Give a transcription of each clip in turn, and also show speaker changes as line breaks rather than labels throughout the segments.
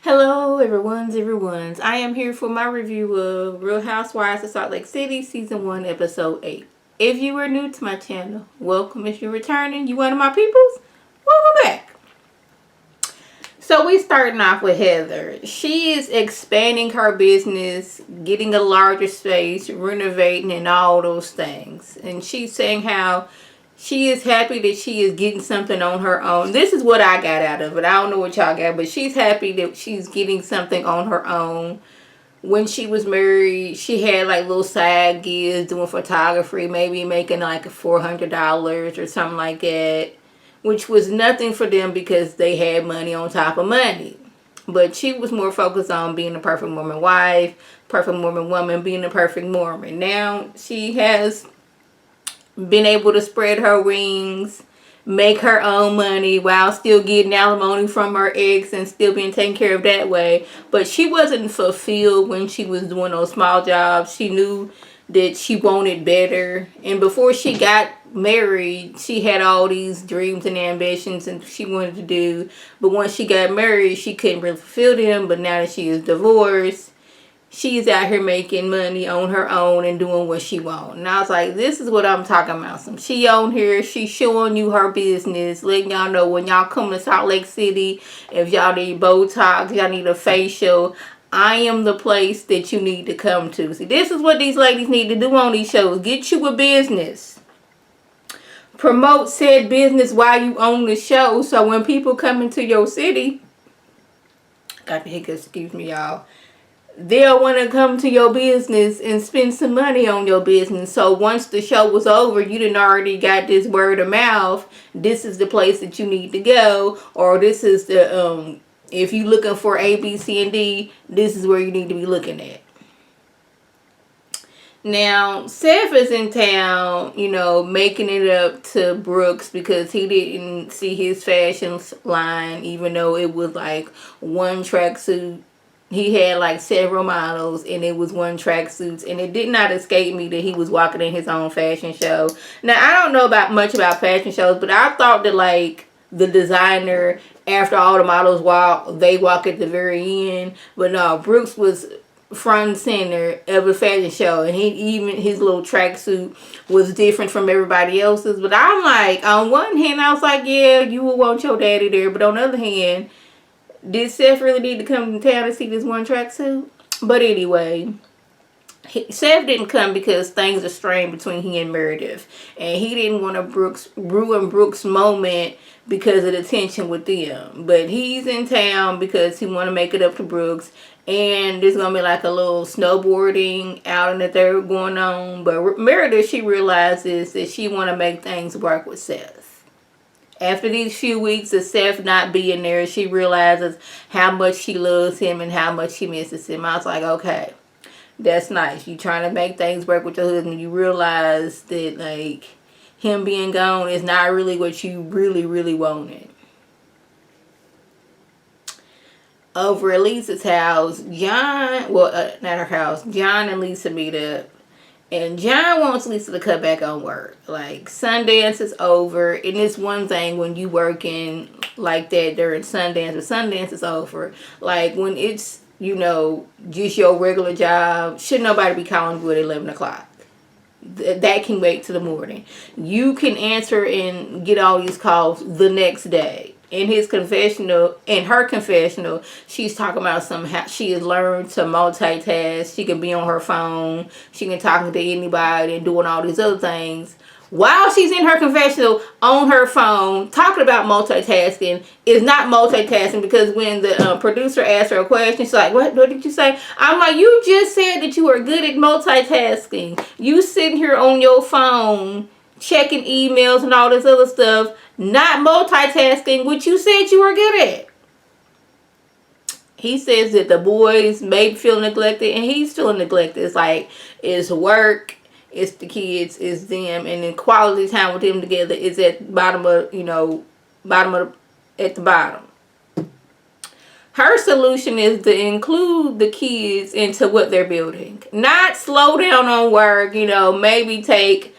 Hello everyone's. I am here for my review of Real Housewives of Salt Lake City Season 1 Episode 8. If you are new to my channel, welcome. If you're returning, you one of my peoples, welcome back. So we starting off with Heather. She is expanding her business, getting a larger space, renovating and all those things. And she's saying how she is happy that she is getting something on her own. This is what I got out of it. I don't know what y'all got, but she's happy that she's getting something on her own. When she was married, she had like little side gigs, doing photography, maybe making like $400 or something like that, which was nothing for them because they had money on top of money. But she was more focused on being a perfect Mormon wife, perfect Mormon woman, being a perfect Mormon. Now she has been able to spread her wings, make her own money while still getting alimony from her ex and still being taken care of that way. But she wasn't fulfilled when she was doing those small jobs. She knew that she wanted better. And before she got married, she had all these dreams and ambitions and she wanted to do. But once she got married, she couldn't really fulfill them. But now that she is divorced, she's out here making money on her own and doing what she wants. And I was like, this is what I'm talking about. Some she on here, she's showing you her business, letting y'all know when y'all come to Salt Lake City, if y'all need Botox, y'all need a facial, I am the place that you need to come to. See, this is what these ladies need to do on these shows. Get you a business. Promote said business while you own the show. So when people come into your city, got the hiccups, excuse me y'all, they'll want to come to your business and spend some money on your business. So once the show was over, you done already got this word of mouth. This is the place that you need to go. Or this is the, if you're looking for A, B, C, and D, this is where you need to be looking at. Now, Seth is in town, making it up to Brooks because he didn't see his fashion line, even though it was like one tracksuit. He had like several models and it was one tracksuits, and it did not escape me that he was walking in his own fashion show. Now, I don't know much about fashion shows, but I thought that like the designer, after all the models they walk at the very end. But no, Brooks was front and center of the fashion show, and his little tracksuit was different from everybody else's. But I'm like, on one hand, I was like, yeah, you would want your daddy there, but on the other hand, did Seth really need to come to town to see this one tracksuit? But anyway, Seth didn't come because things are strained between he and Meredith. And he didn't want to ruin Brooks' moment because of the tension with them. But he's in town because he want to make it up to Brooks. And there's going to be like a little snowboarding outing that they're going on. But Meredith, she realizes that she want to make things work with Seth. After these few weeks of Seth not being there, she realizes how much she loves him and how much she misses him. I was like, okay, that's nice. You trying to make things work with your husband. You realize that like him being gone is not really what you really, really wanted. Over at Lisa's house, John and Lisa meet up. And John wants Lisa to cut back on work. Like, Sundance is over. And it's one thing when you working like that during Sundance. But Sundance is over. Like, when it's, just your regular job, should nobody be calling you at 11 o'clock. That can wait till the morning. You can answer and get all these calls the next day. In her confessional, she's talking about how she has learned to multitask. She can be on her phone. She can talk to anybody and doing all these other things. While she's in her confessional on her phone, talking about multitasking is not multitasking, because when the producer asked her a question, she's like, what did you say? I'm like, you just said that you are good at multitasking. You sitting here on your phone checking emails and all this other stuff, not multitasking, which you said you were good at. He says that the boys may feel neglected, and he's feeling neglected. It's like, it's work, it's the kids, it's them, and then quality time with them together is at the bottom. Her solution is to include the kids into what they're building. Not slow down on work, maybe take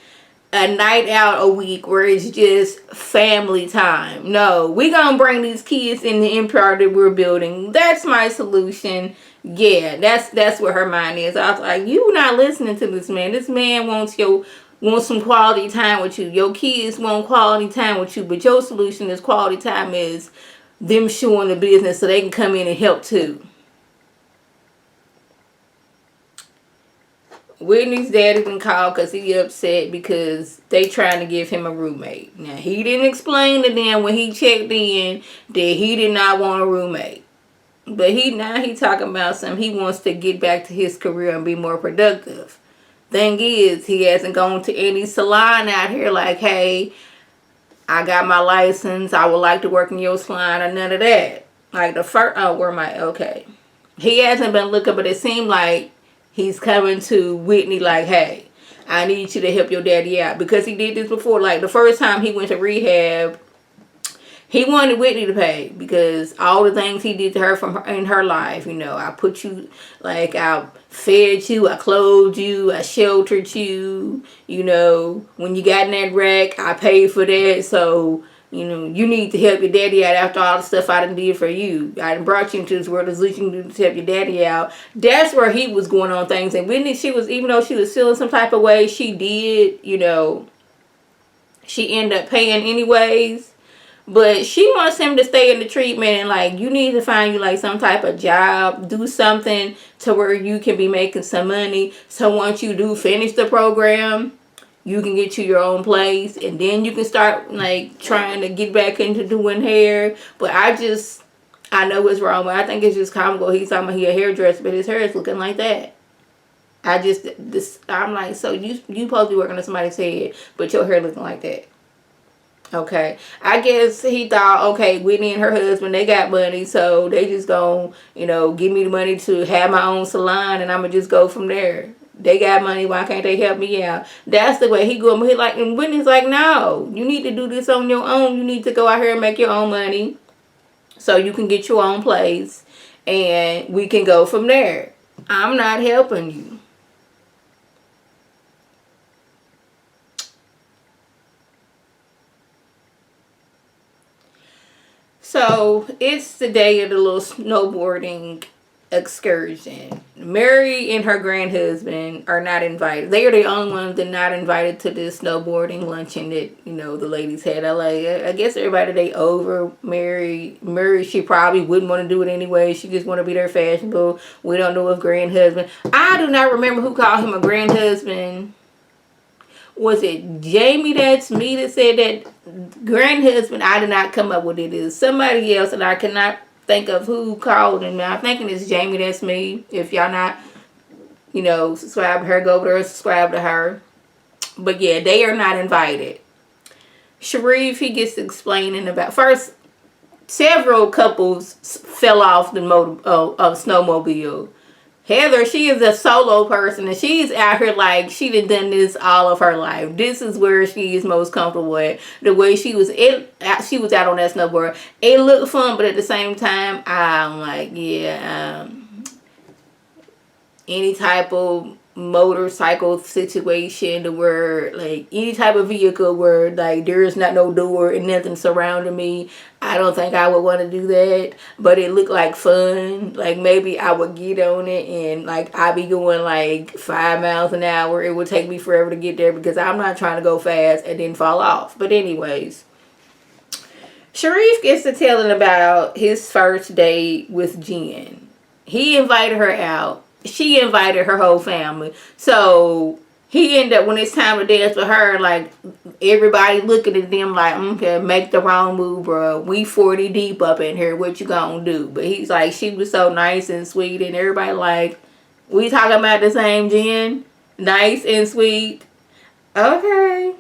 a night out a week where it's just family time. No, we gonna bring these kids in the empire that we're building. That's my solution. Yeah, that's where her mind is. I was like, you not listening to this man. This man wants some quality time with you. Your kids want quality time with you, but your solution is quality time is them showing the business so they can come in and help too. Whitney's daddy can call because he upset because they trying to give him a roommate. Now, he didn't explain to them when he checked in that he did not want a roommate. But now he talking about something. He wants to get back to his career and be more productive. Thing is, he hasn't gone to any salon out here like, hey, I got my license. I would like to work in your salon or none of that. Like the first, okay. He hasn't been looking, but it seemed like he's coming to Whitney like, hey, I need you to help your daddy out. Because he did this before. Like the first time he went to rehab, he wanted Whitney to pay because all the things he did to her in her life, I put you, like I fed you, I clothed you, I sheltered you, when you got in that wreck, I paid for that. So, you need to help your daddy out after all the stuff I done did for you. I done brought you into this world as least you can do to help your daddy out. That's where he was going on things. And Whitney, even though she was feeling some type of way, she did, she ended up paying anyways. But she wants him to stay in the treatment and like, you need to find you like some type of job, do something to where you can be making some money. So once you do finish the program, you can get to your own place and then you can start like trying to get back into doing hair. But I know what's wrong, but I think it's just comical. He's talking about he a hairdresser, but his hair is looking like that. I'm like, so you supposed to be working on somebody's head, but your hair looking like that. Okay, I guess he thought, okay, Whitney and her husband, they got money, so they just gonna, give me the money to have my own salon, and I'm gonna just go from there. They got money, why can't they help me out? That's the way he go. And Whitney's like, no, you need to do this on your own. You need to go out here and make your own money, so you can get your own place, and we can go from there. I'm not helping you. So it's the day of the little snowboarding excursion. Mary and her grandhusband are not invited. They are the only ones that are not invited to this snowboarding luncheon that, the ladies had. I guess everybody they over Mary. Mary, she probably wouldn't want to do it anyway. She just want to be their fashionable. We don't know if grandhusband. I do not remember who called him a grandhusband. Was it Jamie that's me that said that grandhusband? I did not come up with it. It's somebody else and I cannot think of who called him. I'm thinking it's Jamie that's me. If y'all not, subscribe to her, go over there and subscribe to her. But yeah, they are not invited. Sharif, he gets explaining about first several couples fell off the snowmobile. Heather, she is a solo person and she's out here like she done this all of her life. This is where she is most comfortable at. The way she was out on that snowboard. It looked fun, but at the same time, I'm like, any type of motorcycle situation where like any type of vehicle where like there is not no door and nothing surrounding me, I don't think I would want to do that. But it looked like fun. Like maybe I would get on it and like I'd be going like 5 miles an hour. It would take me forever to get there because I'm not trying to go fast and then fall off. But anyways, Sharif gets to telling about his first date with Jen. He invited her out. She invited her whole family. So he ended up, when it's time to dance with her, like everybody looking at them like, okay, make the wrong move, bro. We 40 deep up in here. What you gonna do? But he's like, she was so nice and sweet. And everybody like, we talking about the same Jen? Nice and sweet. Okay.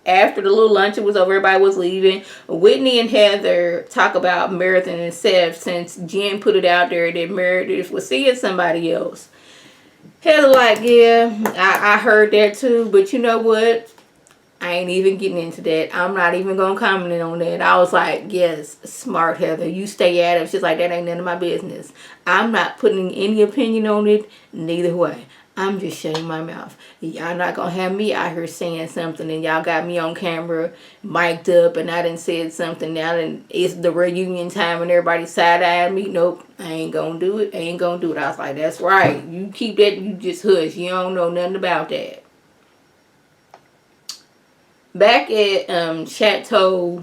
After the little luncheon was over, everybody was leaving. Whitney and Heather talk about Meredith and Seth since Jen put it out there that Meredith was seeing somebody else. Heather like, yeah, I heard that too, but you know what? I ain't even getting into that. I'm not even going to comment on that. I was like, yes, smart Heather. You stay at it. She's like, that ain't none of my business. I'm not putting any opinion on it neither way. I'm just shutting my mouth. Y'all not gonna have me out here saying something and y'all got me on camera, mic'd up, and I done said something. Now then it's the reunion time and everybody side-eyeing me. Nope, I ain't gonna do it. I ain't gonna do it. I was like, that's right. You keep that, you just hush. You don't know nothing about that. Back at Chateau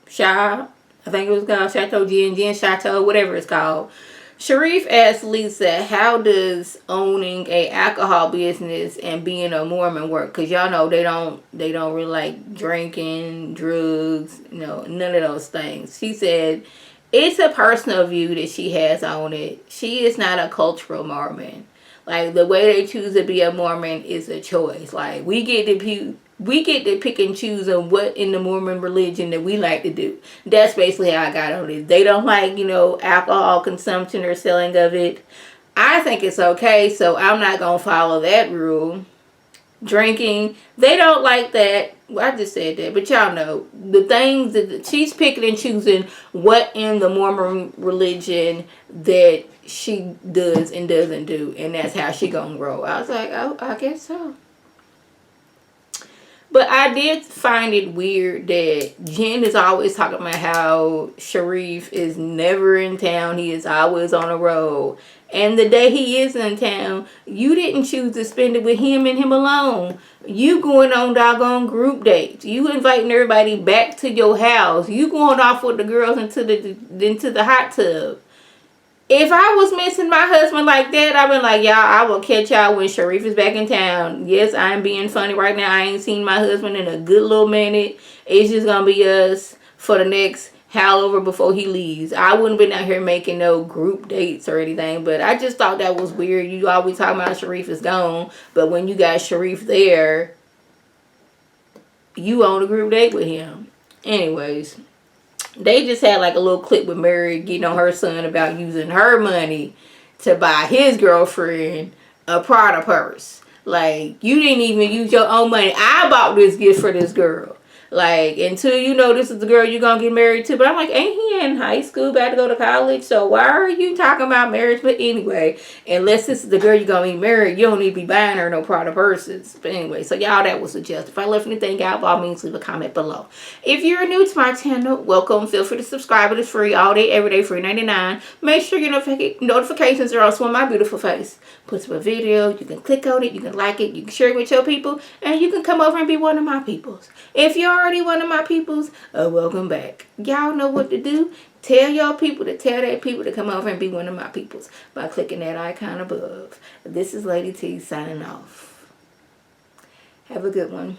Shaw, I think it was called Chateau Gin Chateau, whatever it's called. Sharif asked Lisa, how does owning a alcohol business and being a Mormon work? Because y'all know they don't really like drinking, drugs, none of those things. She said, it's a personal view that she has on it. She is not a cultural Mormon. Like, the way they choose to be a Mormon is a choice. Like, we get to pick and choose on what in the Mormon religion that we like to do. That's basically how I got on it. They don't like, alcohol consumption or selling of it. I think it's okay, so I'm not going to follow that rule. Drinking, they don't like that. Well, I just said that, but y'all know the things that she's picking and choosing what in the Mormon religion that she does and doesn't do, and that's how she gonna grow. I was like, oh, I guess so. But I did find it weird that Jen is always talking about how Sharif is never in town. He is always on the road. And the day he is in town, you didn't choose to spend it with him and him alone. You going on doggone group dates. You inviting everybody back to your house. You going off with the girls into the hot tub. If I was missing my husband like that, I've been like, y'all, I will catch y'all when Sharif is back in town. Yes, I'm being funny right now. I ain't seen my husband in a good little minute. It's just going to be us for the next however before he leaves. I wouldn't been out here making no group dates or anything, but I just thought that was weird. You always talking about Sharif is gone, but when you got Sharif there, you on a group date with him. Anyways. They just had like a little clip with Mary getting on her son about using her money to buy his girlfriend a Prada purse. Like, you didn't even use your own money. I bought this gift for this girl. Like, until you know this is the girl you're going to get married to. But I'm like, ain't he in high school about to go to college? So why are you talking about marriage? But anyway, unless this is the girl you're going to be married, you don't need to be buying her no Prada purses. But anyway, so y'all, that was suggested. If I left anything out, by all means, leave a comment below. If you're new to my channel, welcome. Feel free to subscribe. It is free all day, every day, free 99. Make sure your notifications are also on my beautiful face. Puts up a video. You can click on it. You can like it. You can share it with your people. And you can come over and be one of my peoples. If you're already one of my peoples, welcome back. Y'all know what to do. Tell your people to tell their people to come over and be one of my peoples by clicking that icon above. This is Lady T signing off. Have a good one.